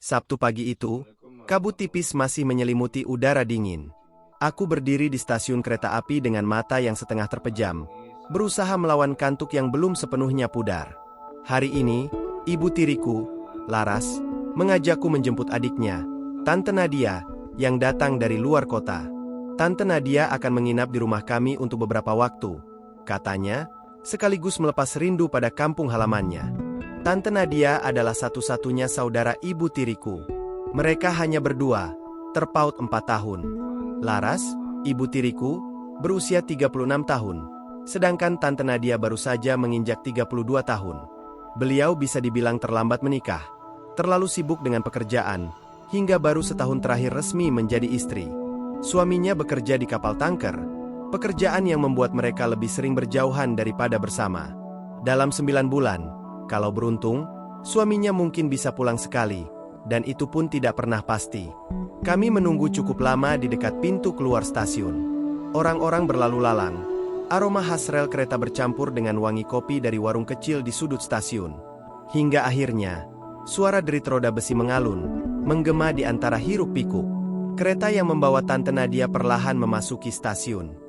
Sabtu pagi itu, kabut tipis masih menyelimuti udara dingin. Aku berdiri di stasiun kereta api dengan mata yang setengah terpejam, berusaha melawan kantuk yang belum sepenuhnya pudar. Hari ini, ibu tiriku, Laras, mengajakku menjemput adiknya, Tante Nadia, yang datang dari luar kota. Tante Nadia akan menginap di rumah kami untuk beberapa waktu, katanya, sekaligus melepas rindu pada kampung halamannya. Tante Nadia adalah satu-satunya saudara ibu tiriku. Mereka hanya berdua, terpaut 4 tahun. Laras, ibu tiriku, berusia 36 tahun. Sedangkan Tante Nadia baru saja menginjak 32 tahun. Beliau bisa dibilang terlambat menikah. Terlalu sibuk dengan pekerjaan, hingga baru setahun terakhir resmi menjadi istri. Suaminya bekerja di kapal tanker, pekerjaan yang membuat mereka lebih sering berjauhan daripada bersama. Dalam 9 bulan, kalau beruntung, suaminya mungkin bisa pulang sekali, dan itu pun tidak pernah pasti. Kami menunggu cukup lama di dekat pintu keluar stasiun. Orang-orang berlalu lalang, aroma khas rel kereta bercampur dengan wangi kopi dari warung kecil di sudut stasiun. Hingga akhirnya, suara derit roda besi mengalun, menggema di antara hiruk-pikuk. Kereta yang membawa Tante Nadia perlahan memasuki stasiun.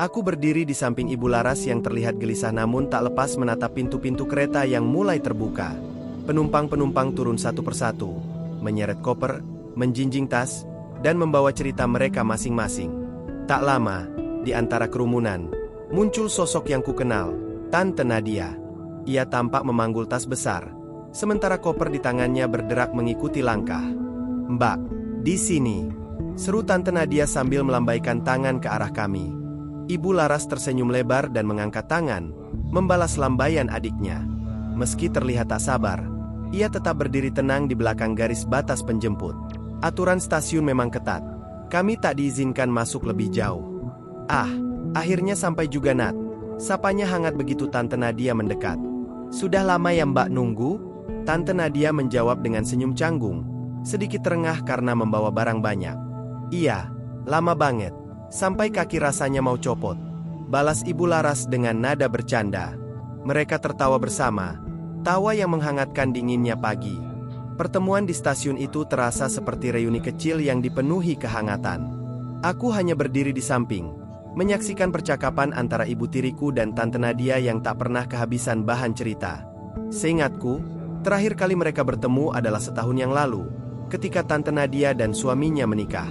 Aku berdiri di samping Ibu Laras yang terlihat gelisah namun tak lepas menatap pintu-pintu kereta yang mulai terbuka. Penumpang-penumpang turun satu persatu, menyeret koper, menjinjing tas, dan membawa cerita mereka masing-masing. Tak lama, di antara kerumunan, muncul sosok yang kukenal, Tante Nadia. Ia tampak memanggul tas besar, sementara koper di tangannya berderak mengikuti langkah. "Mbak, di sini," seru Tante Nadia sambil melambaikan tangan ke arah kami. Ibu Laras tersenyum lebar dan mengangkat tangan, membalas lambaian adiknya. Meski terlihat tak sabar, ia tetap berdiri tenang di belakang garis batas penjemput. Aturan stasiun memang ketat. Kami tak diizinkan masuk lebih jauh. "Ah, akhirnya sampai juga, Nat," sapanya hangat begitu Tante Nadia mendekat. "Sudah lama ya Mbak nunggu?" Tante Nadia menjawab dengan senyum canggung, sedikit terengah karena membawa barang banyak. "Iya, lama banget. Sampai kaki rasanya mau copot," balas Ibu Laras dengan nada bercanda. Mereka tertawa bersama, tawa yang menghangatkan dinginnya pagi. Pertemuan di stasiun itu terasa seperti reuni kecil yang dipenuhi kehangatan. Aku hanya berdiri di samping, menyaksikan percakapan antara ibu tiriku dan Tante Nadia yang tak pernah kehabisan bahan cerita. Seingatku, terakhir kali mereka bertemu adalah setahun yang lalu, ketika Tante Nadia dan suaminya menikah.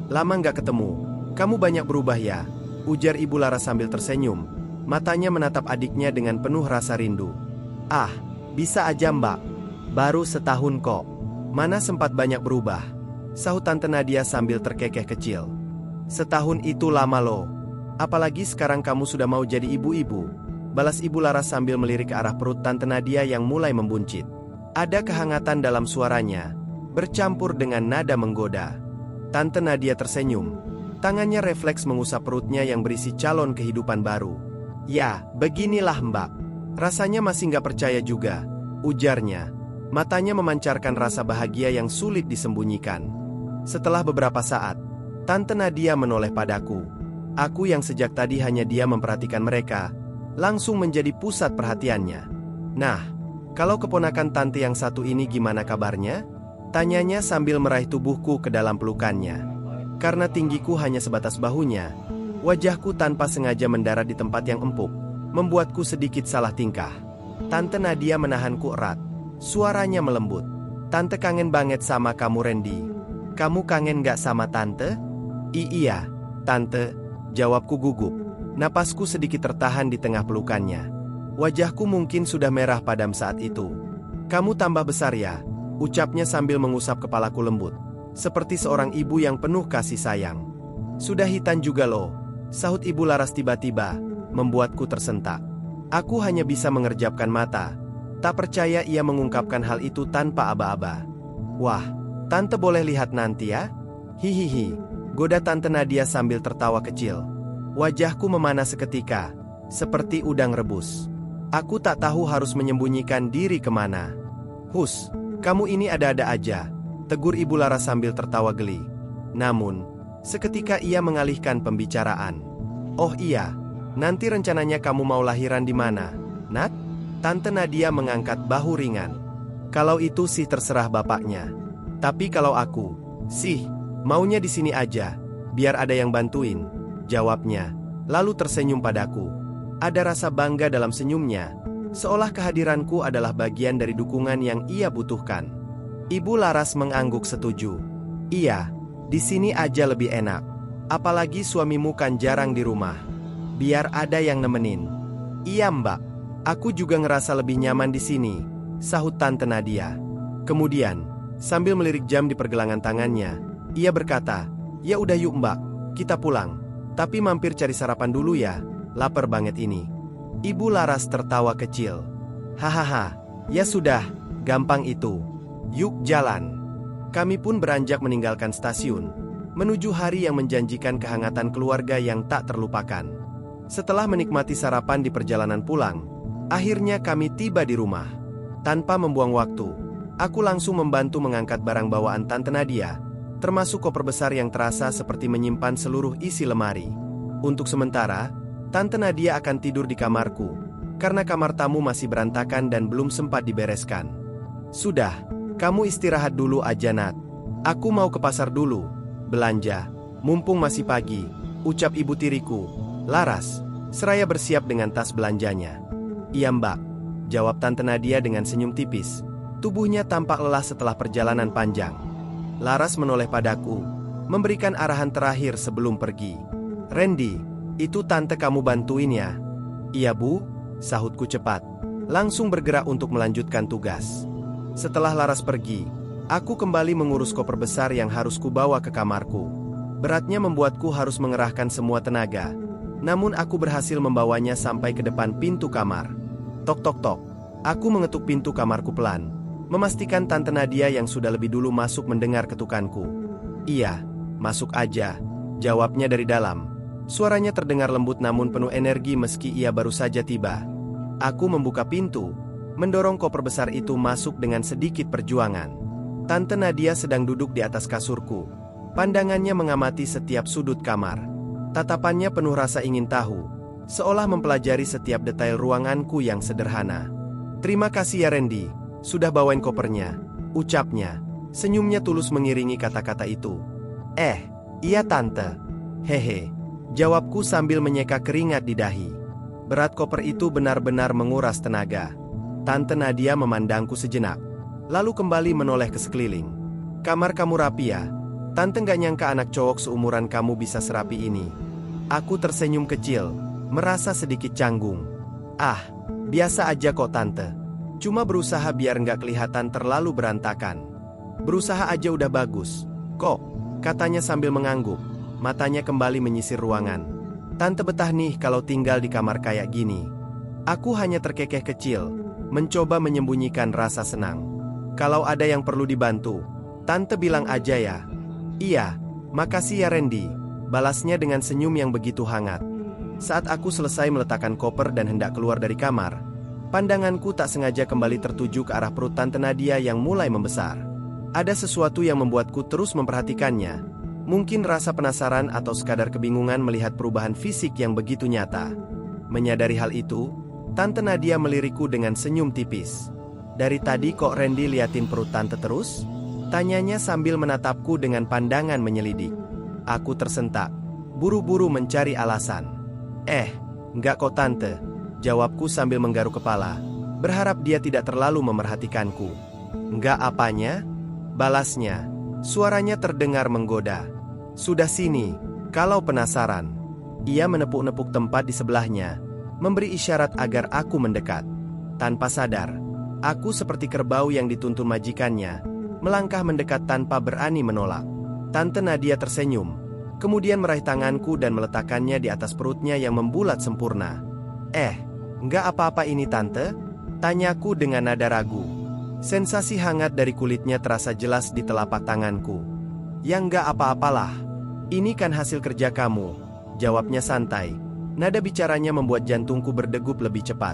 "Lama nggak ketemu. Kamu banyak berubah ya," ujar Ibu Laras sambil tersenyum. Matanya menatap adiknya dengan penuh rasa rindu. "Ah, bisa aja Mbak. Baru setahun kok. Mana sempat banyak berubah," sahut Tante Nadia sambil terkekeh kecil. "Setahun itu lama loh. Apalagi sekarang kamu sudah mau jadi ibu-ibu," balas Ibu Laras sambil melirik ke arah perut Tante Nadia yang mulai membuncit. Ada kehangatan dalam suaranya, bercampur dengan nada menggoda. Tante Nadia tersenyum. Tangannya refleks mengusap perutnya yang berisi calon kehidupan baru. "Ya, beginilah Mbak. Rasanya masih nggak percaya juga," ujarnya. Matanya memancarkan rasa bahagia yang sulit disembunyikan. Setelah beberapa saat, Tante Nadia menoleh padaku. Aku yang sejak tadi hanya diam memperhatikan mereka, langsung menjadi pusat perhatiannya. "Nah, kalau keponakan Tante yang satu ini gimana kabarnya?" tanyanya sambil meraih tubuhku ke dalam pelukannya. Karena tinggiku hanya sebatas bahunya, wajahku tanpa sengaja mendarat di tempat yang empuk, membuatku sedikit salah tingkah. Tante Nadia menahanku erat, suaranya melembut. "Tante kangen banget sama kamu Randy. Kamu kangen gak sama Tante?" Iya, Tante," jawabku gugup. Napasku sedikit tertahan di tengah pelukannya. Wajahku mungkin sudah merah padam saat itu. "Kamu tambah besar ya," ucapnya sambil mengusap kepalaku lembut, seperti seorang ibu yang penuh kasih sayang. "Sudah hitam juga loh," sahut Ibu Laras tiba-tiba, membuatku tersentak. Aku hanya bisa mengerjapkan mata, tak percaya ia mengungkapkan hal itu tanpa aba-aba. "Wah, Tante boleh lihat nanti ya?" "Hihihi," goda Tante Nadia sambil tertawa kecil. Wajahku memanah seketika, seperti udang rebus. Aku tak tahu harus menyembunyikan diri kemana. "Hus, kamu ini ada-ada aja," tegur Ibu Laras sambil tertawa geli. Namun, seketika ia mengalihkan pembicaraan. "Oh iya, nanti rencananya kamu mau lahiran di mana, Nat?" Tante Nadia mengangkat bahu ringan. "Kalau itu sih terserah bapaknya. Tapi kalau aku, sih, maunya di sini aja, biar ada yang bantuin, jawabnya, lalu tersenyum padaku. Ada rasa bangga dalam senyumnya, seolah kehadiranku adalah bagian dari dukungan yang ia butuhkan. Ibu Laras mengangguk setuju. Iya, di sini aja lebih enak. Apalagi suamimu kan jarang di rumah. Biar ada yang nemenin. Iya Mbak, aku juga ngerasa lebih nyaman di sini, sahut Tante Nadia. Kemudian, sambil melirik jam di pergelangan tangannya, ia berkata, ya udah yuk Mbak, kita pulang. Tapi mampir cari sarapan dulu ya, lapar banget ini. Ibu Laras tertawa kecil. Hahaha, ya sudah, gampang itu. Yuk jalan. Kami pun beranjak meninggalkan stasiun, menuju hari yang menjanjikan kehangatan keluarga yang tak terlupakan. Setelah menikmati sarapan di perjalanan pulang, akhirnya kami tiba di rumah. Tanpa membuang waktu, aku langsung membantu mengangkat barang bawaan Tante Nadia, termasuk koper besar yang terasa seperti menyimpan seluruh isi lemari. Untuk sementara, Tante Nadia akan tidur di kamarku, karena kamar tamu masih berantakan dan belum sempat dibereskan. Sudah, kamu istirahat dulu aja Nat. Aku mau ke pasar dulu, belanja, mumpung masih pagi, ucap ibu tiriku. Laras, seraya bersiap dengan tas belanjanya. Iya Mbak, jawab Tante Nadia dengan senyum tipis. Tubuhnya tampak lelah setelah perjalanan panjang. Laras menoleh padaku, memberikan arahan terakhir sebelum pergi. Randy, itu tante kamu bantuin ya? Iya Bu, sahutku cepat. Langsung bergerak untuk melanjutkan tugas. Setelah Laras pergi, aku kembali mengurus koper besar yang harus kubawa ke kamarku. Beratnya membuatku harus mengerahkan semua tenaga. Namun aku berhasil membawanya sampai ke depan pintu kamar. Tok tok tok. Aku mengetuk pintu kamarku pelan, memastikan Tante Nadia yang sudah lebih dulu masuk mendengar ketukanku. Iya, masuk aja, jawabnya dari dalam. Suaranya terdengar lembut namun penuh energi meski ia baru saja tiba. Aku membuka pintu, mendorong koper besar itu masuk dengan sedikit perjuangan. Tante Nadia sedang duduk di atas kasurku. Pandangannya mengamati setiap sudut kamar. Tatapannya penuh rasa ingin tahu, seolah mempelajari setiap detail ruanganku yang sederhana. Terima kasih ya Randy, sudah bawain kopernya, ucapnya. Senyumnya tulus mengiringi kata-kata itu. Iya tante. Hehe, jawabku sambil menyeka keringat di dahi. Berat koper itu benar-benar menguras tenaga. Tante Nadia memandangku sejenak, lalu kembali menoleh ke sekeliling. Kamar kamu rapi ya? Tante nggak nyangka anak cowok seumuran kamu bisa serapi ini. Aku tersenyum kecil, merasa sedikit canggung. Ah, biasa aja kok tante. Cuma berusaha biar nggak kelihatan terlalu berantakan. Berusaha aja udah bagus. Kok? Katanya sambil mengangguk. Matanya kembali menyisir ruangan. Tante betah nih kalau tinggal di kamar kayak gini. Aku hanya terkekeh kecil, mencoba menyembunyikan rasa senang. Kalau ada yang perlu dibantu, tante bilang aja ya. Iya, makasih ya Randy, balasnya dengan senyum yang begitu hangat. Saat aku selesai meletakkan koper dan hendak keluar dari kamar, pandanganku tak sengaja kembali tertuju ke arah perut Tante Nadia yang mulai membesar. Ada sesuatu yang membuatku terus memperhatikannya. Mungkin rasa penasaran atau sekadar kebingungan melihat perubahan fisik yang begitu nyata. Menyadari hal itu, Tante Nadia melirikku dengan senyum tipis. Dari tadi kok Randy liatin perut tante terus? Tanyanya sambil menatapku dengan pandangan menyelidik. Aku tersentak, buru-buru mencari alasan. Enggak kok tante, jawabku sambil menggaruk kepala, berharap dia tidak terlalu memerhatikanku. Enggak apanya? Balasnya, suaranya terdengar menggoda. Sudah sini, kalau penasaran. Ia menepuk-nepuk tempat di sebelahnya, memberi isyarat agar aku mendekat. Tanpa sadar, aku seperti kerbau yang dituntun majikannya, melangkah mendekat tanpa berani menolak. Tante Nadia tersenyum, kemudian meraih tanganku dan meletakkannya di atas perutnya yang membulat sempurna. Enggak apa-apa ini tante? Tanyaku dengan nada ragu. Sensasi hangat dari kulitnya terasa jelas di telapak tanganku. Ya enggak apa-apalah. Ini kan hasil kerja kamu, jawabnya santai. Nada bicaranya membuat jantungku berdegup lebih cepat.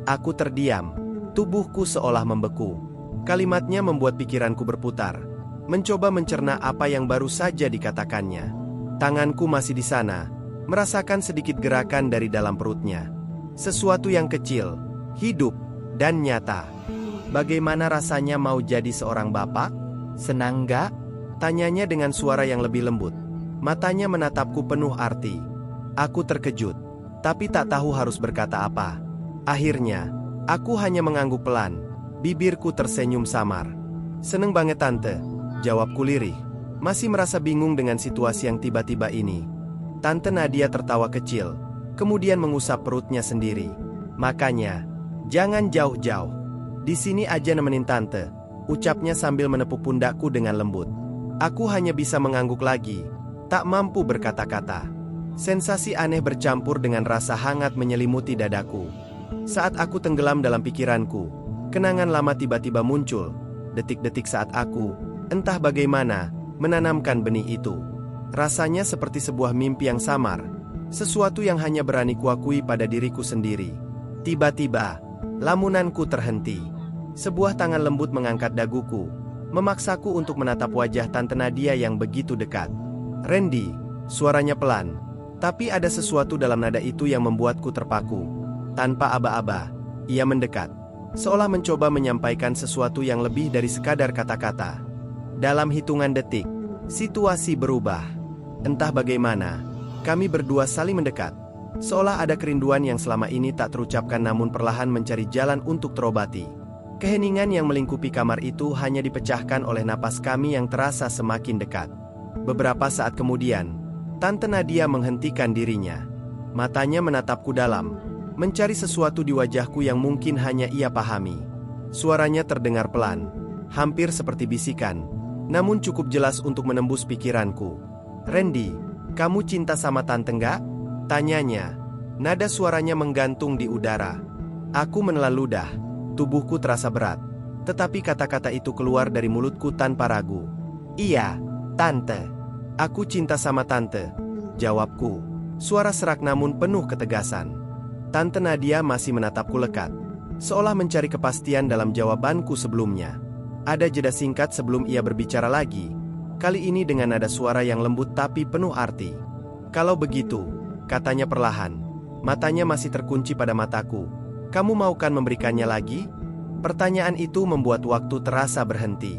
Aku terdiam, tubuhku seolah membeku. Kalimatnya membuat pikiranku berputar, mencoba mencerna apa yang baru saja dikatakannya. Tanganku masih di sana, merasakan sedikit gerakan dari dalam perutnya. Sesuatu yang kecil, hidup, dan nyata. Bagaimana rasanya mau jadi seorang bapak? Senang nggak? Tanyanya dengan suara yang lebih lembut. Matanya menatapku penuh arti. Aku terkejut, tapi tak tahu harus berkata apa. Akhirnya, aku hanya mengangguk pelan. Bibirku tersenyum samar. Seneng banget tante, jawabku lirih. Masih merasa bingung dengan situasi yang tiba-tiba ini. Tante Nadia tertawa kecil, kemudian mengusap perutnya sendiri. Makanya, jangan jauh-jauh. Di sini aja nemenin tante, ucapnya sambil menepuk pundakku dengan lembut. Aku hanya bisa mengangguk lagi, tak mampu berkata-kata. Sensasi aneh bercampur dengan rasa hangat menyelimuti dadaku. Saat aku tenggelam dalam pikiranku, kenangan lama tiba-tiba muncul. Detik-detik saat aku, entah bagaimana, menanamkan benih itu. Rasanya seperti sebuah mimpi yang samar, sesuatu yang hanya berani kuakui pada diriku sendiri. Tiba-tiba, lamunanku terhenti. Sebuah tangan lembut mengangkat daguku, memaksaku untuk menatap wajah Tante Nadia yang begitu dekat. "Randy," suaranya pelan, tapi ada sesuatu dalam nada itu yang membuatku terpaku. Tanpa aba-aba, ia mendekat, seolah mencoba menyampaikan sesuatu yang lebih dari sekadar kata-kata. Dalam hitungan detik, situasi berubah. Entah bagaimana, kami berdua saling mendekat, seolah ada kerinduan yang selama ini tak terucapkan namun perlahan mencari jalan untuk terobati. Keheningan yang melingkupi kamar itu hanya dipecahkan oleh napas kami yang terasa semakin dekat. Beberapa saat kemudian, Tante Nadia menghentikan dirinya. Matanya menatapku dalam, mencari sesuatu di wajahku yang mungkin hanya ia pahami. Suaranya terdengar pelan, hampir seperti bisikan, namun cukup jelas untuk menembus pikiranku. "Randy, kamu cinta sama tante nggak?" tanyanya. Nada suaranya menggantung di udara. Aku menelan ludah. Tubuhku terasa berat, tetapi kata-kata itu keluar dari mulutku tanpa ragu. "Iya, tante. Aku cinta sama tante," jawabku. Suara serak namun penuh ketegasan. Tante Nadia masih menatapku lekat, seolah mencari kepastian dalam jawabanku sebelumnya. Ada jeda singkat sebelum ia berbicara lagi, kali ini dengan nada suara yang lembut tapi penuh arti. "Kalau begitu," katanya perlahan, matanya masih terkunci pada mataku, "kamu mau kan memberikannya lagi?" Pertanyaan itu membuat waktu terasa berhenti.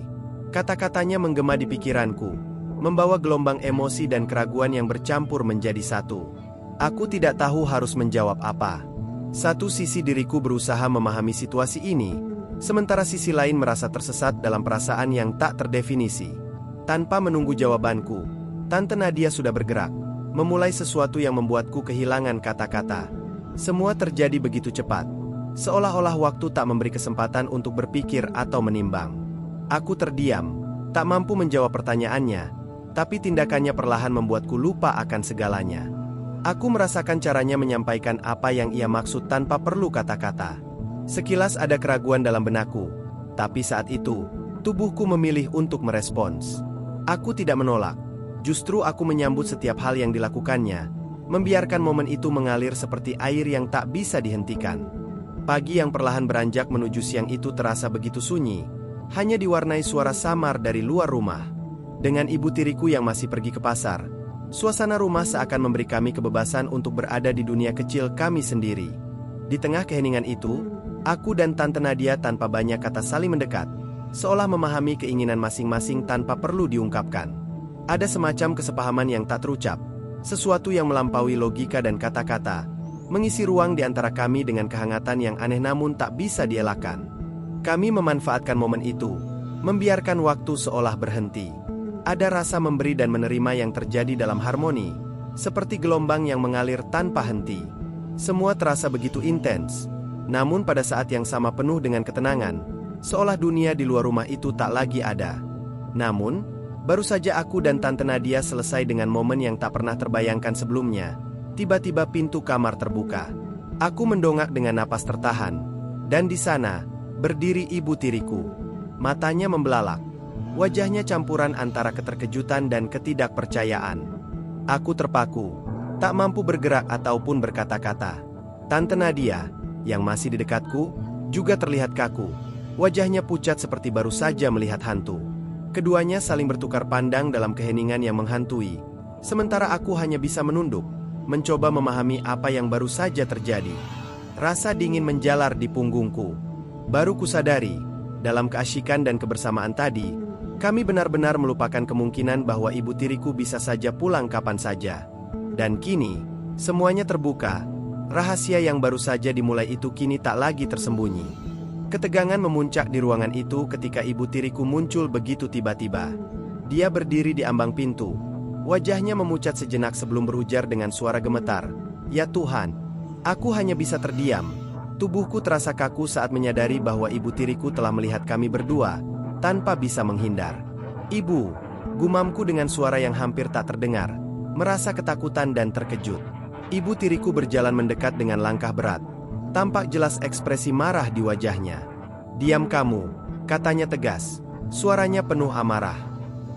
Kata-katanya menggema di pikiranku, membawa gelombang emosi dan keraguan yang bercampur menjadi satu. Aku tidak tahu harus menjawab apa. Satu sisi diriku berusaha memahami situasi ini, sementara sisi lain merasa tersesat dalam perasaan yang tak terdefinisi. Tanpa menunggu jawabanku, Tante Nadia sudah bergerak, memulai sesuatu yang membuatku kehilangan kata-kata. Semua terjadi begitu cepat, seolah-olah waktu tak memberi kesempatan untuk berpikir atau menimbang. Aku terdiam, tak mampu menjawab pertanyaannya, tapi tindakannya perlahan membuatku lupa akan segalanya. Aku merasakan caranya menyampaikan apa yang ia maksud tanpa perlu kata-kata. Sekilas ada keraguan dalam benakku, tapi saat itu, tubuhku memilih untuk merespons. Aku tidak menolak, justru aku menyambut setiap hal yang dilakukannya, membiarkan momen itu mengalir seperti air yang tak bisa dihentikan. Pagi yang perlahan beranjak menuju siang itu terasa begitu sunyi, hanya diwarnai suara samar dari luar rumah. Dengan ibu tiriku yang masih pergi ke pasar, suasana rumah seakan memberi kami kebebasan untuk berada di dunia kecil kami sendiri. Di tengah keheningan itu, aku dan Tante Nadia tanpa banyak kata saling mendekat, seolah memahami keinginan masing-masing tanpa perlu diungkapkan. Ada semacam kesepahaman yang tak terucap, sesuatu yang melampaui logika dan kata-kata, mengisi ruang di antara kami dengan kehangatan yang aneh namun tak bisa dielakkan. Kami memanfaatkan momen itu, membiarkan waktu seolah berhenti. Ada rasa memberi dan menerima yang terjadi dalam harmoni, seperti gelombang yang mengalir tanpa henti. Semua terasa begitu intens, namun pada saat yang sama penuh dengan ketenangan, seolah dunia di luar rumah itu tak lagi ada. Namun, baru saja aku dan Tante Nadia selesai dengan momen yang tak pernah terbayangkan sebelumnya. Tiba-tiba pintu kamar terbuka. Aku mendongak dengan napas tertahan, dan di sana berdiri ibu tiriku. Matanya membelalak, wajahnya campuran antara keterkejutan dan ketidakpercayaan. Aku terpaku, tak mampu bergerak ataupun berkata-kata. Tante Nadia, yang masih di dekatku, juga terlihat kaku. Wajahnya pucat seperti baru saja melihat hantu. Keduanya saling bertukar pandang dalam keheningan yang menghantui, sementara aku hanya bisa menunduk, mencoba memahami apa yang baru saja terjadi. Rasa dingin menjalar di punggungku. Baru kusadari, dalam keasyikan dan kebersamaan tadi, Kami benar-benar melupakan kemungkinan bahwa ibu tiriku bisa saja pulang kapan saja. Dan kini, semuanya terbuka. Rahasia yang baru saja dimulai itu kini tak lagi tersembunyi. Ketegangan memuncak di ruangan itu ketika ibu tiriku muncul begitu tiba-tiba. Dia berdiri di ambang pintu. Wajahnya memucat sejenak sebelum berujar dengan suara gemetar. "Ya Tuhan, aku hanya bisa terdiam." Tubuhku terasa kaku saat menyadari bahwa ibu tiriku telah melihat kami berdua, tanpa bisa menghindar. "Ibu," gumamku dengan suara yang hampir tak terdengar, merasa ketakutan dan terkejut. Ibu tiriku berjalan mendekat dengan langkah berat. Tampak jelas ekspresi marah di wajahnya. "Diam kamu," katanya tegas. Suaranya penuh amarah.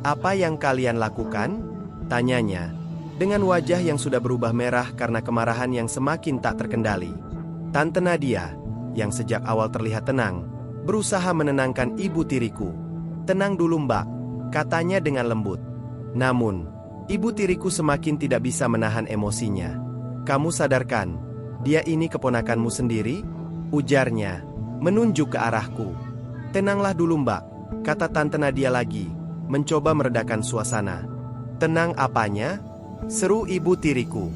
"Apa yang kalian lakukan?" tanyanya, dengan wajah yang sudah berubah merah karena kemarahan yang semakin tak terkendali. Tante Nadia, yang sejak awal terlihat tenang, berusaha menenangkan ibu tiriku. "Tenang dulu Mbak," katanya dengan lembut. Namun, ibu tiriku semakin tidak bisa menahan emosinya. "Kamu sadarkan, dia ini keponakanmu sendiri?" ujarnya, menunjuk ke arahku. "Tenanglah dulu Mbak," kata Tante Nadia lagi, mencoba meredakan suasana. "Tenang apanya?" seru ibu tiriku.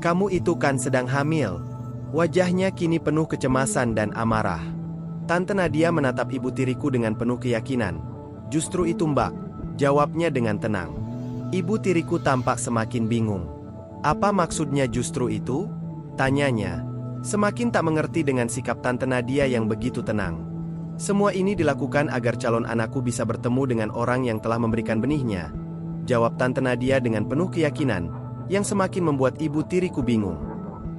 "Kamu itu kan sedang hamil." Wajahnya kini penuh kecemasan dan amarah. Tante Nadia menatap ibu tiriku dengan penuh keyakinan. "Justru itu Mbak," jawabnya dengan tenang. Ibu tiriku tampak semakin bingung. "Apa maksudnya justru itu?" tanyanya, semakin tak mengerti dengan sikap Tante Nadia yang begitu tenang. "Semua ini dilakukan agar calon anakku bisa bertemu dengan orang yang telah memberikan benihnya," jawab Tante Nadia dengan penuh keyakinan, yang semakin membuat ibu tiriku bingung.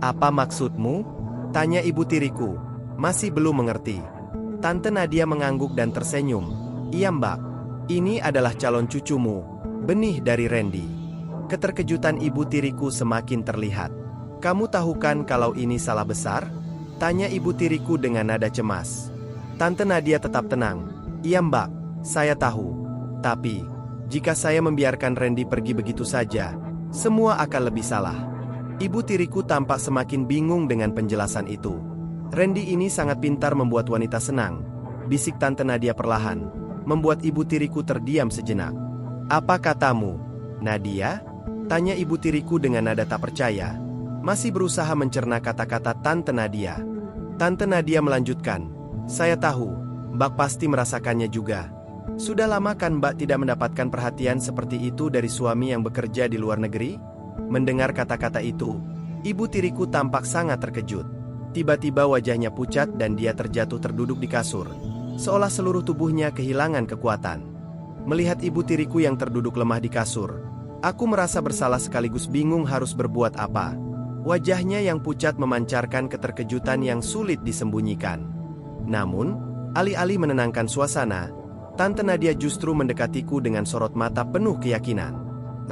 "Apa maksudmu?" tanya ibu tiriku, masih belum mengerti. Tante Nadia mengangguk dan tersenyum. "Iya Mbak, ini adalah calon cucumu, benih dari Randy." Keterkejutan ibu tiriku semakin terlihat. "Kamu tahu kan kalau ini salah besar?" tanya ibu tiriku dengan nada cemas. Tante Nadia tetap tenang. "Iya Mbak, saya tahu. Tapi, jika saya membiarkan Randy pergi begitu saja, semua akan lebih salah." Ibu tiriku tampak semakin bingung dengan penjelasan itu. "Randy ini sangat pintar membuat wanita senang," bisik Tante Nadia perlahan, membuat ibu tiriku terdiam sejenak. "Apa katamu, Nadia?" tanya ibu tiriku dengan nada tak percaya, masih berusaha mencerna kata-kata Tante Nadia. Tante Nadia melanjutkan, "Saya tahu, Mbak pasti merasakannya juga. Sudah lama kan Mbak tidak mendapatkan perhatian seperti itu dari suami yang bekerja di luar negeri?" Mendengar kata-kata itu, ibu tiriku tampak sangat terkejut. Tiba-tiba wajahnya pucat dan dia terjatuh terduduk di kasur, seolah seluruh tubuhnya kehilangan kekuatan. Melihat ibu tiriku yang terduduk lemah di kasur, aku merasa bersalah sekaligus bingung harus berbuat apa. Wajahnya yang pucat memancarkan keterkejutan yang sulit disembunyikan. Namun, alih-alih menenangkan suasana, Tante Nadia justru mendekatiku dengan sorot mata penuh keyakinan.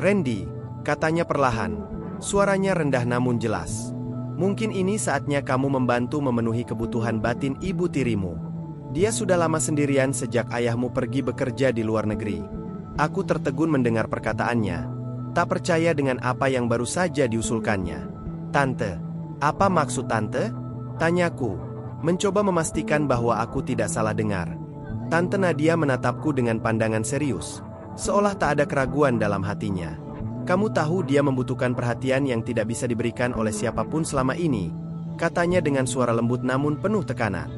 "Randy," katanya perlahan, suaranya rendah namun jelas. "Mungkin ini saatnya kamu membantu memenuhi kebutuhan batin ibu tirimu. Dia sudah lama sendirian sejak ayahmu pergi bekerja di luar negeri." Aku tertegun mendengar perkataannya. Tak percaya dengan apa yang baru saja diusulkannya. "Tante, apa maksud Tante?" tanyaku, mencoba memastikan bahwa aku tidak salah dengar. Tante Nadia menatapku dengan pandangan serius, seolah tak ada keraguan dalam hatinya. "Kamu tahu dia membutuhkan perhatian yang tidak bisa diberikan oleh siapapun selama ini," katanya dengan suara lembut namun penuh tekanan.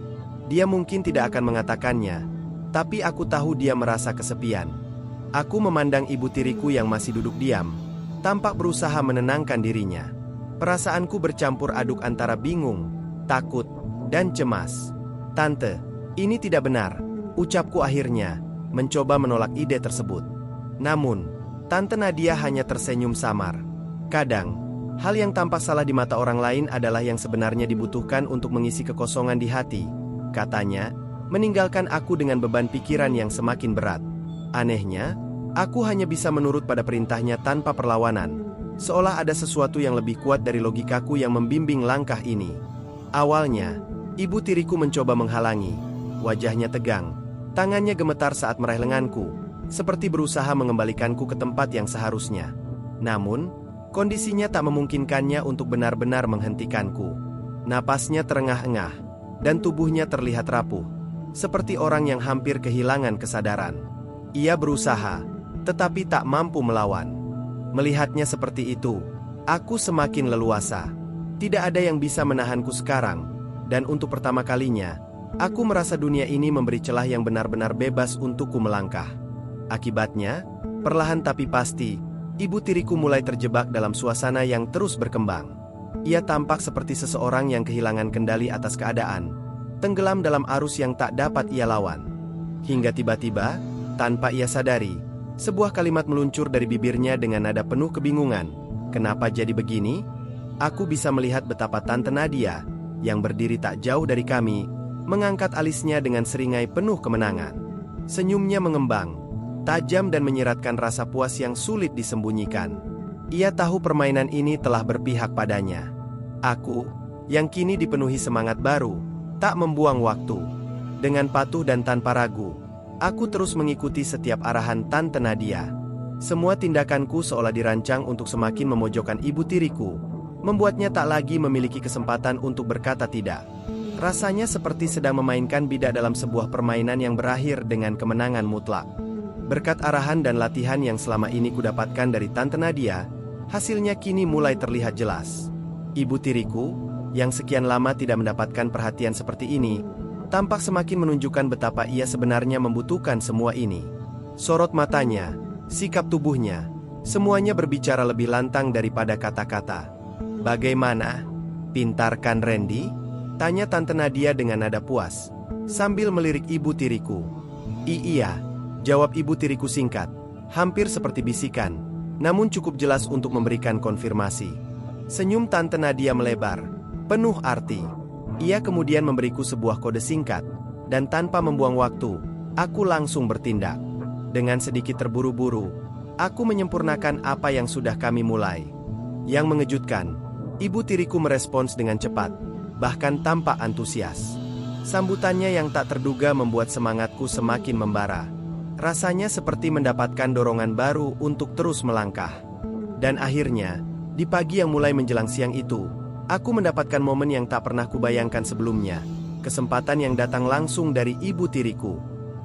"Dia mungkin tidak akan mengatakannya, tapi aku tahu dia merasa kesepian." Aku memandang ibu tiriku yang masih duduk diam, tampak berusaha menenangkan dirinya. Perasaanku bercampur aduk antara bingung, takut, dan cemas. "Tante, ini tidak benar," ucapku akhirnya, mencoba menolak ide tersebut. Namun, Tante Nadia hanya tersenyum samar. "Kadang, hal yang tampak salah di mata orang lain adalah yang sebenarnya dibutuhkan untuk mengisi kekosongan di hati," katanya, meninggalkan aku dengan beban pikiran yang semakin berat. Anehnya, aku hanya bisa menurut pada perintahnya tanpa perlawanan, seolah ada sesuatu yang lebih kuat dari logikaku yang membimbing langkah ini. Awalnya, ibu tiriku mencoba menghalangi, wajahnya tegang, tangannya gemetar saat meraih lenganku, seperti berusaha mengembalikanku ke tempat yang seharusnya. Namun, kondisinya tak memungkinkannya untuk benar-benar menghentikanku. Napasnya terengah-engah, dan tubuhnya terlihat rapuh, seperti orang yang hampir kehilangan kesadaran. Ia berusaha, tetapi tak mampu melawan. Melihatnya seperti itu, aku semakin leluasa. Tidak ada yang bisa menahanku sekarang, dan untuk pertama kalinya, aku merasa dunia ini memberi celah yang benar-benar bebas untukku melangkah. Akibatnya, perlahan tapi pasti, ibu tiriku mulai terjebak dalam suasana yang terus berkembang. Ia tampak seperti seseorang yang kehilangan kendali atas keadaan, tenggelam dalam arus yang tak dapat ia lawan. Hingga tiba-tiba, tanpa ia sadari, sebuah kalimat meluncur dari bibirnya dengan nada penuh kebingungan. Kenapa jadi begini? Aku bisa melihat betapa Tante Nadia, yang berdiri tak jauh dari kami, mengangkat alisnya dengan seringai penuh kemenangan. Senyumnya mengembang, tajam dan menyiratkan rasa puas yang sulit disembunyikan. Ia tahu permainan ini telah berpihak padanya. Aku, yang kini dipenuhi semangat baru, tak membuang waktu. Dengan patuh dan tanpa ragu, aku terus mengikuti setiap arahan Tante Nadia. Semua tindakanku seolah dirancang untuk semakin memojokkan ibu tiriku, membuatnya tak lagi memiliki kesempatan untuk berkata tidak. Rasanya seperti sedang memainkan bidak dalam sebuah permainan yang berakhir dengan kemenangan mutlak. Berkat arahan dan latihan yang selama ini kudapatkan dari Tante Nadia, hasilnya kini mulai terlihat jelas. Ibu tiriku, yang sekian lama tidak mendapatkan perhatian seperti ini, tampak semakin menunjukkan betapa ia sebenarnya membutuhkan semua ini. Sorot matanya, sikap tubuhnya, semuanya berbicara lebih lantang daripada kata-kata. "Bagaimana? Pintar kan Randy?" tanya Tante Nadia dengan nada puas, sambil melirik ibu tiriku. "Iya," jawab ibu tiriku singkat, hampir seperti bisikan, namun cukup jelas untuk memberikan konfirmasi. Senyum Tante Nadia melebar, penuh arti. Ia kemudian memberiku sebuah kode singkat, dan tanpa membuang waktu, aku langsung bertindak. Dengan sedikit terburu-buru, aku menyempurnakan apa yang sudah kami mulai. Yang mengejutkan, ibu tiriku merespons dengan cepat, bahkan tampak antusias. Sambutannya yang tak terduga membuat semangatku semakin membara. Rasanya seperti mendapatkan dorongan baru untuk terus melangkah. Dan akhirnya, di pagi yang mulai menjelang siang itu, aku mendapatkan momen yang tak pernah kubayangkan sebelumnya. Kesempatan yang datang langsung dari ibu tiriku.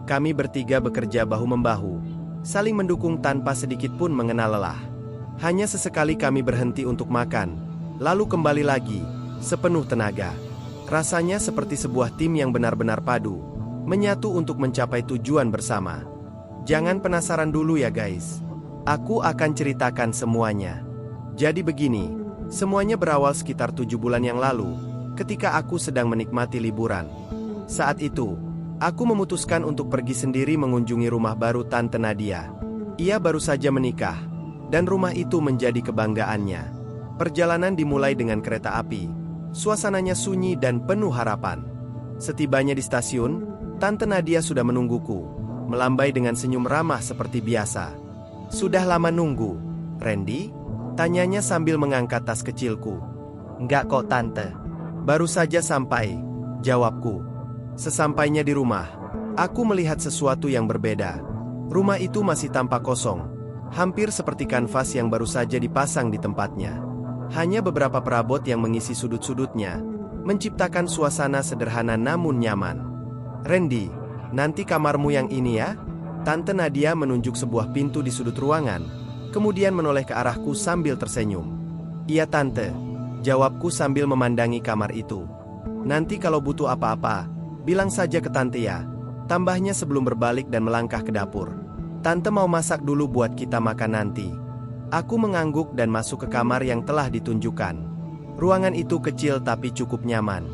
Kami bertiga bekerja bahu-membahu, saling mendukung tanpa sedikit pun mengenal lelah. Hanya sesekali kami berhenti untuk makan, lalu kembali lagi, sepenuh tenaga. Rasanya seperti sebuah tim yang benar-benar padu, menyatu untuk mencapai tujuan bersama. Jangan penasaran dulu ya guys. Aku akan ceritakan semuanya. Jadi begini, semuanya berawal sekitar 7 bulan yang lalu, ketika aku sedang menikmati liburan. Saat itu, aku memutuskan untuk pergi sendiri mengunjungi rumah baru Tante Nadia. Ia baru saja menikah, dan rumah itu menjadi kebanggaannya. Perjalanan dimulai dengan kereta api. Suasananya sunyi dan penuh harapan. Setibanya di stasiun, Tante Nadia sudah menungguku, melambai dengan senyum ramah seperti biasa. "Sudah lama nunggu, Randy?" tanyanya sambil mengangkat tas kecilku. "Enggak kok Tante, baru saja sampai," jawabku. Sesampainya di rumah, aku melihat sesuatu yang berbeda. Rumah itu masih tampak kosong, hampir seperti kanvas yang baru saja dipasang di tempatnya. Hanya beberapa perabot yang mengisi sudut-sudutnya, menciptakan suasana sederhana namun nyaman. "Randy, nanti kamarmu yang ini ya?" Tante Nadia menunjuk sebuah pintu di sudut ruangan, kemudian menoleh ke arahku sambil tersenyum. "Iya Tante," jawabku sambil memandangi kamar itu. "Nanti kalau butuh apa-apa, bilang saja ke Tante ya," tambahnya sebelum berbalik dan melangkah ke dapur. "Tante mau masak dulu buat kita makan nanti." Aku mengangguk dan masuk ke kamar yang telah ditunjukkan. Ruangan itu kecil tapi cukup nyaman.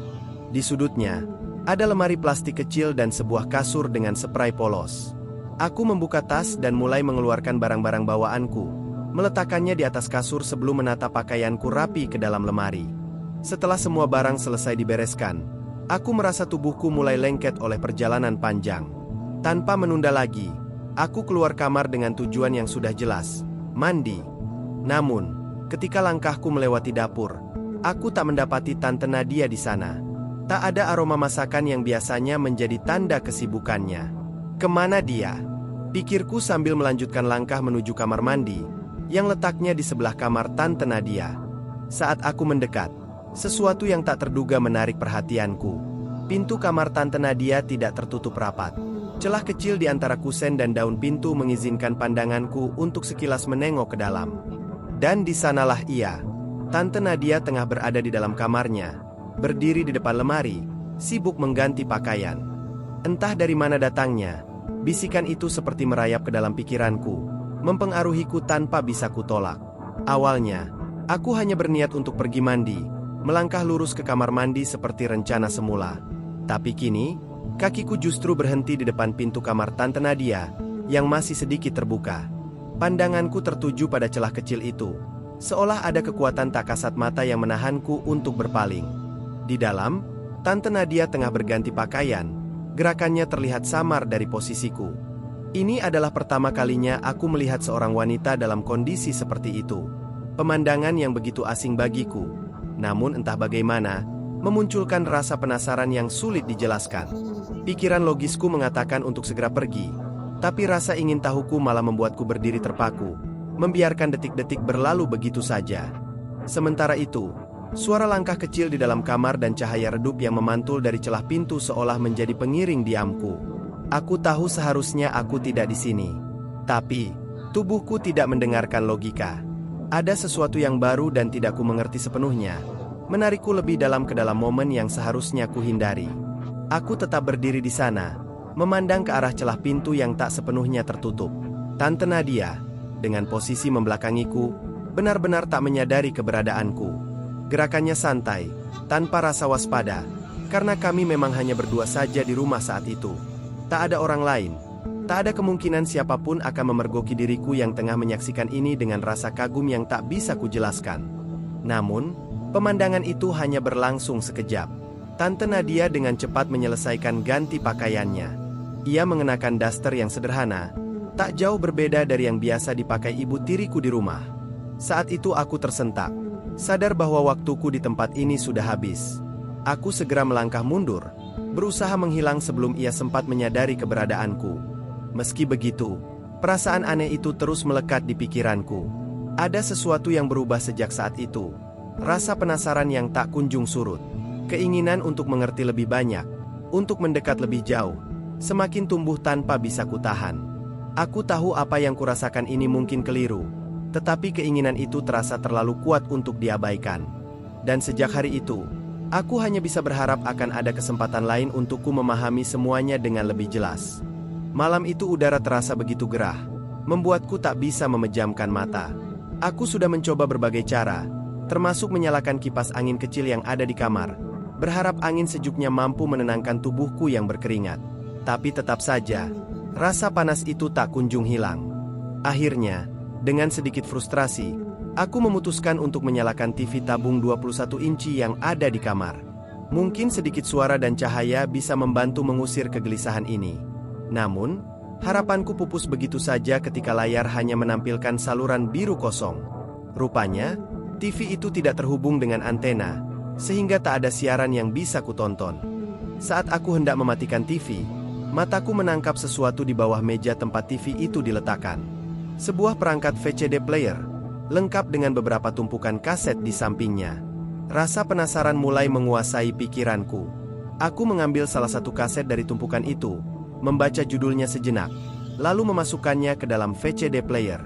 Di sudutnya, ada lemari plastik kecil dan sebuah kasur dengan spray polos. Aku membuka tas dan mulai mengeluarkan barang-barang bawaanku, meletakkannya di atas kasur sebelum menata pakaianku rapi ke dalam lemari. Setelah semua barang selesai dibereskan, aku merasa tubuhku mulai lengket oleh perjalanan panjang. Tanpa menunda lagi, aku keluar kamar dengan tujuan yang sudah jelas, mandi. Namun, ketika langkahku melewati dapur, aku tak mendapati Tante Nadia di sana. Tak ada aroma masakan yang biasanya menjadi tanda kesibukannya. Kemana dia? Pikirku sambil melanjutkan langkah menuju kamar mandi, yang letaknya di sebelah kamar Tante Nadia. Saat aku mendekat, sesuatu yang tak terduga menarik perhatianku. Pintu kamar Tante Nadia tidak tertutup rapat. Celah kecil di antara kusen dan daun pintu mengizinkan pandanganku untuk sekilas menengok ke dalam. Dan di sanalah ia. Tante Nadia tengah berada di dalam kamarnya, berdiri di depan lemari, sibuk mengganti pakaian. Entah dari mana datangnya, bisikan itu seperti merayap ke dalam pikiranku, mempengaruhiku tanpa bisa kutolak. Awalnya, aku hanya berniat untuk pergi mandi, melangkah lurus ke kamar mandi seperti rencana semula. Tapi kini, kakiku justru berhenti di depan pintu kamar Tante Nadia, yang masih sedikit terbuka. Pandanganku tertuju pada celah kecil itu, seolah ada kekuatan tak kasat mata yang menahanku untuk berpaling. Di dalam, Tante Nadia tengah berganti pakaian, gerakannya terlihat samar dari posisiku. Ini adalah pertama kalinya aku melihat seorang wanita dalam kondisi seperti itu. Pemandangan yang begitu asing bagiku, namun entah bagaimana, memunculkan rasa penasaran yang sulit dijelaskan. Pikiran logisku mengatakan untuk segera pergi, tapi rasa ingin tahuku malah membuatku berdiri terpaku, membiarkan detik-detik berlalu begitu saja. Sementara itu, suara langkah kecil di dalam kamar dan cahaya redup yang memantul dari celah pintu seolah menjadi pengiring diamku. Aku tahu seharusnya aku tidak di sini, tapi tubuhku tidak mendengarkan logika. Ada sesuatu yang baru dan tidak ku mengerti sepenuhnya, menarikku lebih dalam ke dalam momen yang seharusnya ku hindari. Aku tetap berdiri di sana, memandang ke arah celah pintu yang tak sepenuhnya tertutup. Tante Nadia, dengan posisi membelakangiku, benar-benar tak menyadari keberadaanku. Gerakannya santai, tanpa rasa waspada, karena kami memang hanya berdua saja di rumah saat itu. Tak ada orang lain, tak ada kemungkinan siapapun akan memergoki diriku yang tengah menyaksikan ini dengan rasa kagum yang tak bisa kujelaskan. Namun, pemandangan itu hanya berlangsung sekejap. Tante Nadia dengan cepat menyelesaikan ganti pakaiannya. Ia mengenakan daster yang sederhana, tak jauh berbeda dari yang biasa dipakai ibu tiriku di rumah. Saat itu aku tersentak, sadar bahwa waktuku di tempat ini sudah habis. Aku segera melangkah mundur, berusaha menghilang sebelum ia sempat menyadari keberadaanku. Meski begitu, perasaan aneh itu terus melekat di pikiranku. Ada sesuatu yang berubah sejak saat itu. Rasa penasaran yang tak kunjung surut. Keinginan untuk mengerti lebih banyak, untuk mendekat lebih jauh, semakin tumbuh tanpa bisa kutahan. Aku tahu apa yang kurasakan ini mungkin keliru, tetapi keinginan itu terasa terlalu kuat untuk diabaikan. Dan sejak hari itu, aku hanya bisa berharap akan ada kesempatan lain untukku memahami semuanya dengan lebih jelas. Malam itu udara terasa begitu gerah, membuatku tak bisa memejamkan mata. Aku sudah mencoba berbagai cara, termasuk menyalakan kipas angin kecil yang ada di kamar, berharap angin sejuknya mampu menenangkan tubuhku yang berkeringat. Tapi tetap saja, rasa panas itu tak kunjung hilang. Akhirnya, dengan sedikit frustrasi, aku memutuskan untuk menyalakan TV tabung 21 inci yang ada di kamar. Mungkin sedikit suara dan cahaya bisa membantu mengusir kegelisahan ini. Namun, harapanku pupus begitu saja ketika layar hanya menampilkan saluran biru kosong. Rupanya, TV itu tidak terhubung dengan antena, sehingga tak ada siaran yang bisa kutonton. Saat aku hendak mematikan TV, mataku menangkap sesuatu di bawah meja tempat TV itu diletakkan. Sebuah perangkat VCD player, lengkap dengan beberapa tumpukan kaset di sampingnya. Rasa penasaran mulai menguasai pikiranku. Aku mengambil salah satu kaset dari tumpukan itu, membaca judulnya sejenak, lalu memasukkannya ke dalam VCD player.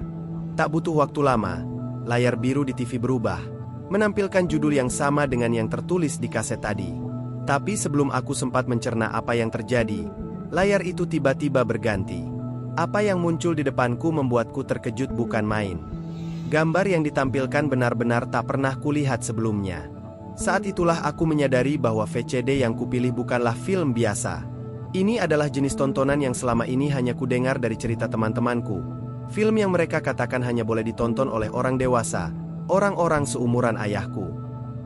Tak butuh waktu lama, layar biru di TV berubah, menampilkan judul yang sama dengan yang tertulis di kaset tadi. Tapi sebelum aku sempat mencerna apa yang terjadi, layar itu tiba-tiba berganti. Apa yang muncul di depanku membuatku terkejut bukan main. Gambar yang ditampilkan benar-benar tak pernah kulihat sebelumnya. Saat itulah aku menyadari bahwa VCD yang kupilih bukanlah film biasa. Ini adalah jenis tontonan yang selama ini hanya kudengar dari cerita teman-temanku. Film yang mereka katakan hanya boleh ditonton oleh orang dewasa, orang-orang seumuran ayahku.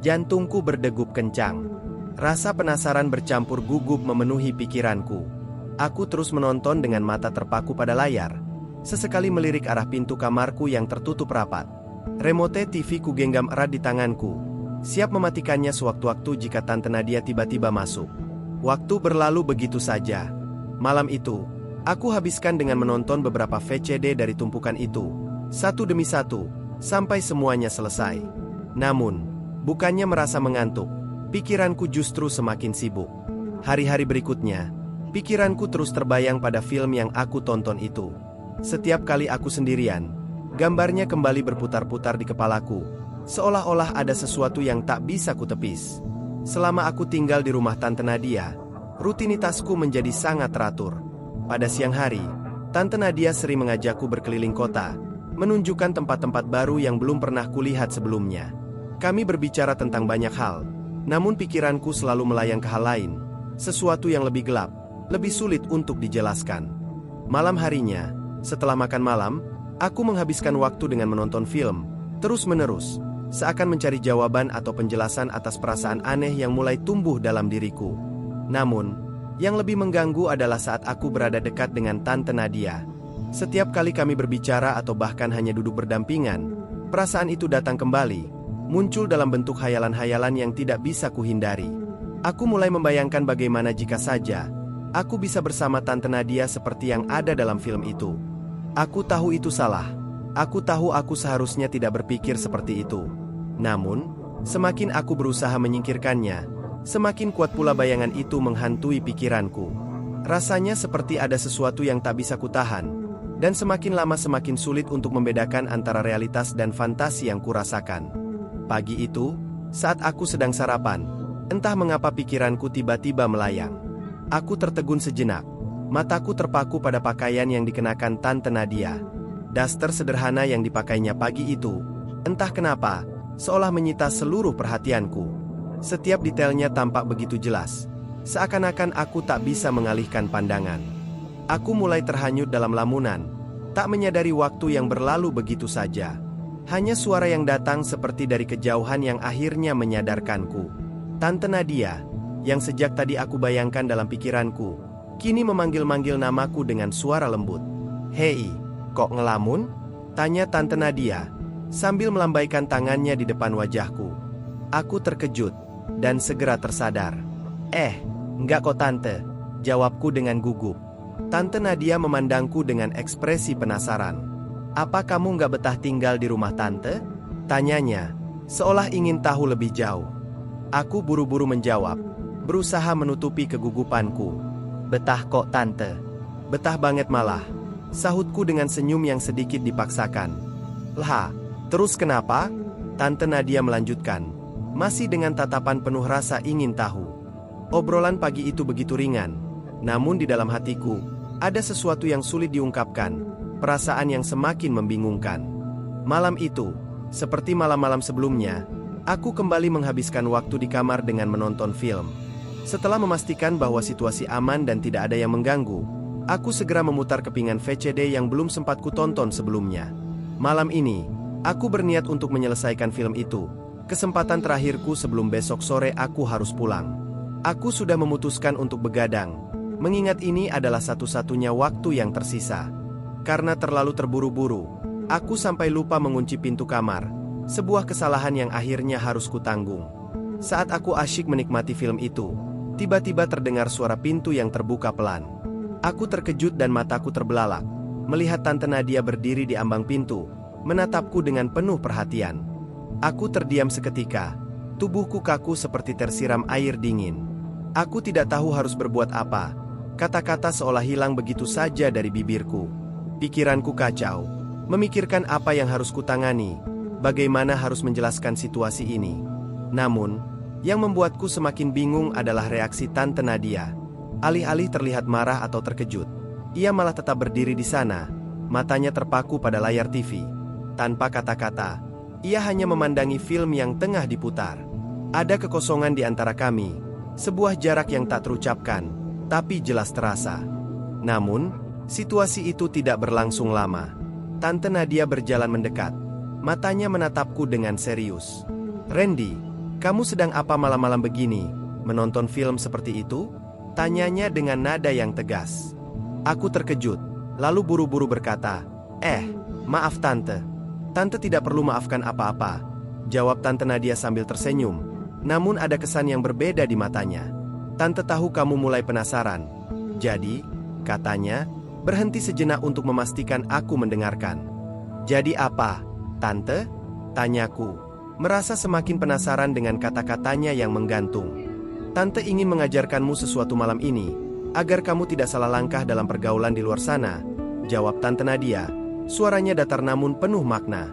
Jantungku berdegup kencang. Rasa penasaran bercampur gugup memenuhi pikiranku. Aku terus menonton dengan mata terpaku pada layar, sesekali melirik arah pintu kamarku yang tertutup rapat. Remote TV ku genggam erat di tanganku, siap mematikannya sewaktu-waktu jika Tante Nadia tiba-tiba masuk. Waktu berlalu begitu saja. Malam itu, aku habiskan dengan menonton beberapa VCD dari tumpukan itu, satu demi satu, sampai semuanya selesai. Namun, bukannya merasa mengantuk, pikiranku justru semakin sibuk. Hari-hari berikutnya, Pikiranku terus terbayang pada film yang aku tonton itu. Setiap kali aku sendirian, gambarnya kembali berputar-putar di kepalaku, seolah-olah ada sesuatu yang tak bisa kutepis. Selama aku tinggal di rumah Tante Nadia, rutinitasku menjadi sangat teratur. Pada siang hari, Tante Nadia sering mengajakku berkeliling kota, menunjukkan tempat-tempat baru yang belum pernah kulihat sebelumnya. Kami berbicara tentang banyak hal, namun pikiranku selalu melayang ke hal lain, sesuatu yang lebih gelap, lebih sulit untuk dijelaskan. Malam harinya, setelah makan malam, aku menghabiskan waktu dengan menonton film, terus-menerus, seakan mencari jawaban atau penjelasan atas perasaan aneh yang mulai tumbuh dalam diriku. Namun, yang lebih mengganggu adalah saat aku berada dekat dengan Tante Nadia. Setiap kali kami berbicara atau bahkan hanya duduk berdampingan, perasaan itu datang kembali, muncul dalam bentuk hayalan-hayalan yang tidak bisa kuhindari. Aku mulai membayangkan bagaimana jika saja aku bisa bersama Tante Nadia seperti yang ada dalam film itu. Aku tahu itu salah. Aku tahu aku seharusnya tidak berpikir seperti itu. Namun, semakin aku berusaha menyingkirkannya, semakin kuat pula bayangan itu menghantui pikiranku. Rasanya seperti ada sesuatu yang tak bisa kutahan, dan semakin lama semakin sulit untuk membedakan antara realitas dan fantasi yang kurasakan. Pagi itu, saat aku sedang sarapan, entah mengapa pikiranku tiba-tiba melayang. Aku tertegun sejenak. Mataku terpaku pada pakaian yang dikenakan Tante Nadia. Daster sederhana yang dipakainya pagi itu, entah kenapa, seolah menyita seluruh perhatianku. Setiap detailnya tampak begitu jelas, seakan-akan aku tak bisa mengalihkan pandangan. Aku mulai terhanyut dalam lamunan, tak menyadari waktu yang berlalu begitu saja. Hanya suara yang datang seperti dari kejauhan yang akhirnya menyadarkanku. Tante Nadia, yang sejak tadi aku bayangkan dalam pikiranku, kini memanggil-manggil namaku dengan suara lembut. "Hei, kok ngelamun?" tanya Tante Nadia, sambil melambaikan tangannya di depan wajahku. Aku terkejut, dan segera tersadar. Enggak kok Tante," jawabku dengan gugup. Tante Nadia memandangku dengan ekspresi penasaran. "Apa kamu nggak betah tinggal di rumah Tante?" tanyanya, seolah ingin tahu lebih jauh. Aku buru-buru menjawab, berusaha menutupi kegugupanku. "Betah kok Tante. Betah banget malah," sahutku dengan senyum yang sedikit dipaksakan. "Lah, terus kenapa?" Tante Nadia melanjutkan, masih dengan tatapan penuh rasa ingin tahu. Obrolan pagi itu begitu ringan, namun di dalam hatiku, ada sesuatu yang sulit diungkapkan, perasaan yang semakin membingungkan. Malam itu, seperti malam-malam sebelumnya, aku kembali menghabiskan waktu di kamar dengan menonton film. Setelah memastikan bahwa situasi aman dan tidak ada yang mengganggu, aku segera memutar kepingan VCD yang belum sempat kutonton sebelumnya. Malam ini, aku berniat untuk menyelesaikan film itu, kesempatan terakhirku sebelum besok sore aku harus pulang. Aku sudah memutuskan untuk begadang, mengingat ini adalah satu-satunya waktu yang tersisa. Karena terlalu terburu-buru, aku sampai lupa mengunci pintu kamar, sebuah kesalahan yang akhirnya harus kutanggung. Saat aku asyik menikmati film itu, tiba-tiba terdengar suara pintu yang terbuka pelan. Aku terkejut dan mataku terbelalak, melihat Tante Nadia berdiri di ambang pintu, menatapku dengan penuh perhatian. Aku terdiam seketika, tubuhku kaku seperti tersiram air dingin. Aku tidak tahu harus berbuat apa, kata-kata seolah hilang begitu saja dari bibirku. Pikiranku kacau, memikirkan apa yang harus kutangani, bagaimana harus menjelaskan situasi ini. Namun, yang membuatku semakin bingung adalah reaksi Tante Nadia. Alih-alih terlihat marah atau terkejut, ia malah tetap berdiri di sana, matanya terpaku pada layar TV. Tanpa kata-kata, ia hanya memandangi film yang tengah diputar. Ada kekosongan di antara kami, sebuah jarak yang tak terucapkan, tapi jelas terasa. Namun, situasi itu tidak berlangsung lama. Tante Nadia berjalan mendekat, matanya menatapku dengan serius. "Randy, kamu sedang apa malam-malam begini, menonton film seperti itu?" tanyanya dengan nada yang tegas. Aku terkejut, lalu buru-buru berkata, Maaf Tante." "Tante tidak perlu maafkan apa-apa," jawab Tante Nadia sambil tersenyum, namun ada kesan yang berbeda di matanya. "Tante tahu kamu mulai penasaran. Jadi," katanya, berhenti sejenak untuk memastikan aku mendengarkan. "Jadi apa, Tante?" tanyaku, merasa semakin penasaran dengan kata-katanya yang menggantung. "Tante ingin mengajarkanmu sesuatu malam ini," Agar kamu tidak salah langkah dalam pergaulan di luar sana, jawab Tante Nadia. Suaranya datar namun penuh makna.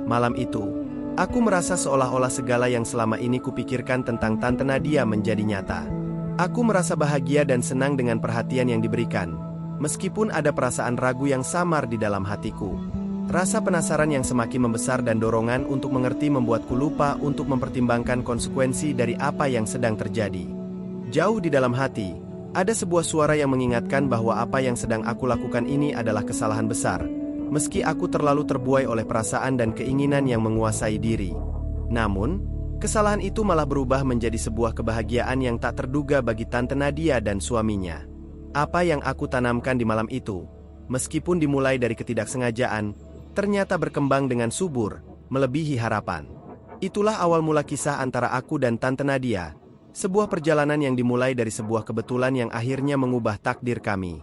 Malam itu, aku merasa seolah-olah segala yang selama ini kupikirkan tentang Tante Nadia menjadi nyata. Aku merasa bahagia dan senang dengan perhatian yang diberikan, meskipun ada perasaan ragu yang samar di dalam hatiku. Rasa penasaran yang semakin membesar dan dorongan untuk mengerti membuatku lupa untuk mempertimbangkan konsekuensi dari apa yang sedang terjadi. Jauh di dalam hati, ada sebuah suara yang mengingatkan bahwa apa yang sedang aku lakukan ini adalah kesalahan besar, meski aku terlalu terbuai oleh perasaan dan keinginan yang menguasai diri. Namun, kesalahan itu malah berubah menjadi sebuah kebahagiaan yang tak terduga bagi Tante Nadia dan suaminya. Apa yang aku tanamkan di malam itu, meskipun dimulai dari ketidaksengajaan, ternyata berkembang dengan subur, melebihi harapan. Itulah awal mula kisah antara aku dan Tante Nadia. Sebuah perjalanan yang dimulai dari sebuah kebetulan yang akhirnya mengubah takdir kami.